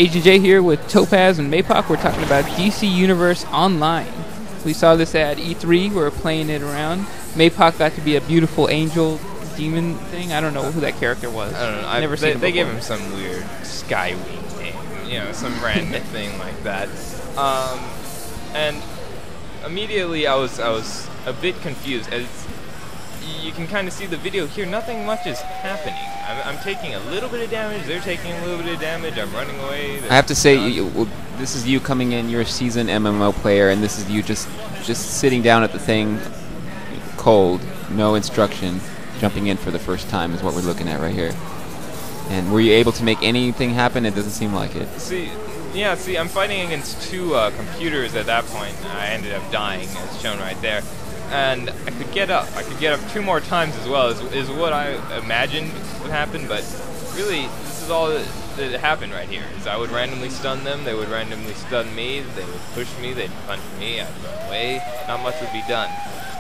Agent J here with Topaz and Maypok. We're talking about DC Universe Online. We saw this at E3. We were playing it around. Maypok got to be a beautiful angel demon thing. I don't know who that character was. I don't know. Never seen him they before. gave him some weird Skywing name, you know, some random thing like that. And immediately I was a bit confused. As you can kind of see the video here, nothing much is happening. I'm taking a little bit of damage. They're taking a little bit of damage. I'm running away. I have to say, this is you coming in. You're a seasoned MMO player, and this is you just sitting down at the thing, cold, no instruction, jumping in for the first time is what we're looking at right here. And were you able to make anything happen? It doesn't seem like it. See, I'm fighting against two computers at that point. I ended up dying, as shown right there. And I could get up. I could get up 2 more times as well, is what I imagined would happen. But really, this is all that happened right here. Is I would randomly stun them. They would randomly stun me. They would push me. They'd punch me. I'd run away. Not much would be done.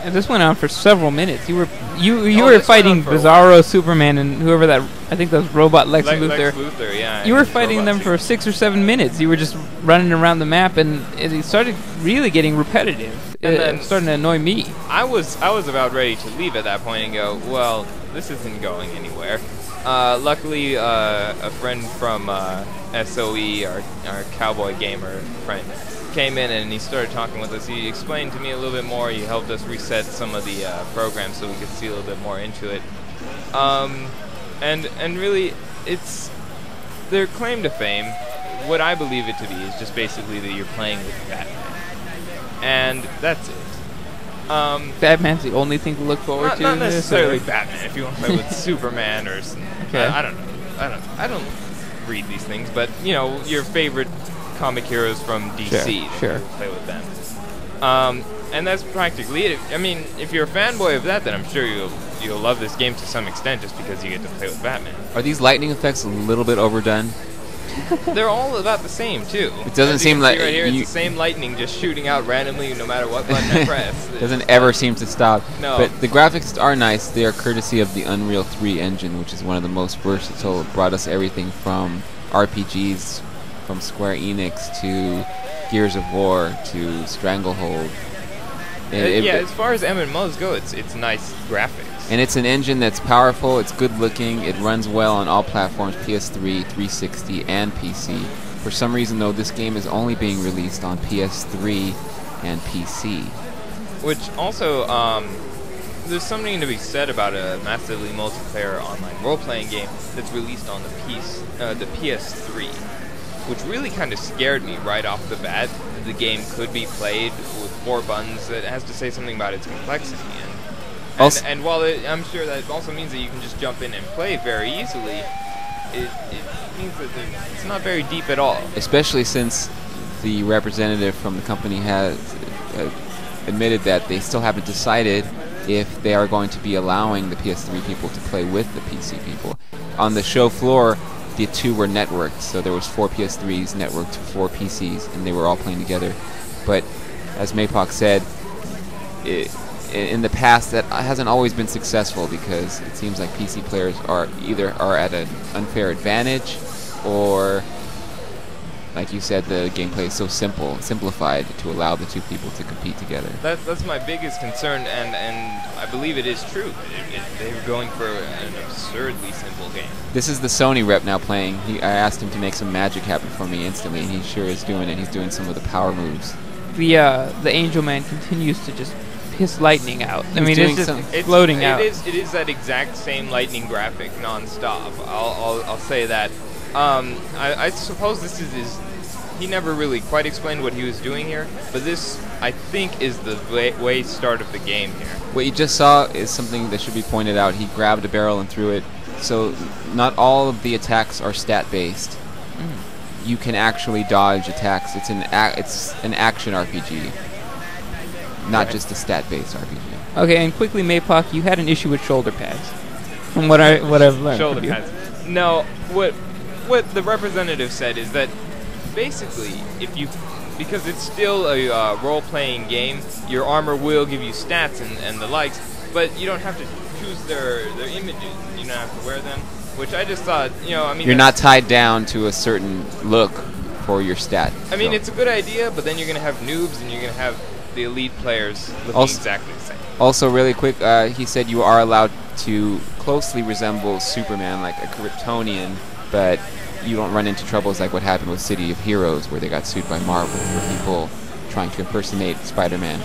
And this went on for several minutes. You were This fighting went on for a Bizarro, Superman, and whoever that, I think that was Robot Lex Luthor. Lex Luthor, yeah. You were fighting them for 6 or 7 minutes. You were just running around the map, and it started really getting repetitive. It started to annoy me. I was about ready to leave at that point and go, well, this isn't going anywhere. Luckily, a friend from SOE, our cowboy gamer friend, came in and he started talking with us. He explained to me a little bit more. He helped us reset some of the programs so we could see a little bit more into it. And really, it's their claim to fame. What I believe it to be is just basically that you're playing with Batman, and that's it. Batman's the only thing to look forward to. Not necessarily Batman. If you want to play with Superman or okay. I don't know. I don't read these things, but you know, your favorite comic heroes from DC. Sure. Play with them. And that's practically it. I mean, if you're a fanboy of that, then I'm sure you'll love this game to some extent just because you get to play with Batman. Are these lightning effects a little bit overdone? They're all about the same too. It doesn't seem like right here, it's the same lightning just shooting out randomly no matter what button I press. Doesn't ever seem to stop. No. But the graphics are nice. They are courtesy of the Unreal 3 engine, which is one of the most versatile. It brought us everything from RPGs from Square Enix to Gears of War to Stranglehold. Yeah, as far as MMOs go, it's nice graphics. And it's an engine that's powerful, it's good looking, it runs well on all platforms, PS3, 360, and PC. For some reason, though, this game is only being released on PS3 and PC. Which also, there's something to be said about a massively multiplayer online role-playing game that's released on the PS3, which really kind of scared me right off the bat. The game could be played with 4 buttons. It has to say something about its complexity. And while I'm sure that also means that you can just jump in and play very easily, it means that it's not very deep at all. Especially since the representative from the company has admitted that they still haven't decided if they are going to be allowing the PS3 people to play with the PC people. On the show floor, the 2 were networked, so there was 4 PS3s networked to 4 PCs, and they were all playing together. But as Maypok said, in the past, that hasn't always been successful because it seems like PC players are at an unfair advantage, or, like you said, the gameplay is so simplified to allow the 2 people to compete together. That's my biggest concern, and I believe it is true. They're going for an absurdly simple game. This is the Sony rep now playing. I asked him to make some magic happen for me instantly, and he sure is doing it. He's doing some of the power moves. The Angel Man continues to just piss lightning out. I mean, it's just exploding out. It is that exact same lightning graphic non-stop. I'll say that. I suppose this is he never really quite explained what he was doing here, but this, I think, is the way start of the game here. What you just saw is something that should be pointed out. He grabbed a barrel and threw it. So not all of the attacks are stat-based. You can actually dodge attacks. It's an action RPG, not just a stat-based RPG. Okay, and quickly, Maypok, you had an issue with shoulder pads, from what I've learned. Shoulder pads. No, what the representative said is that basically, because it's still a role-playing game, your armor will give you stats and the likes, but you don't have to choose their images. You don't have to wear them. which I just thought, you know, I mean, You're not tied down to a certain look for your stat. I mean, So- it's a good idea, but then you're gonna have noobs and you're gonna have the elite players looking Also- exactly the same. Also, really quick, he said you are allowed to closely resemble Superman, like a Kryptonian, but you don't run into troubles like what happened with City of Heroes, where they got sued by Marvel for people trying to impersonate Spider-Man.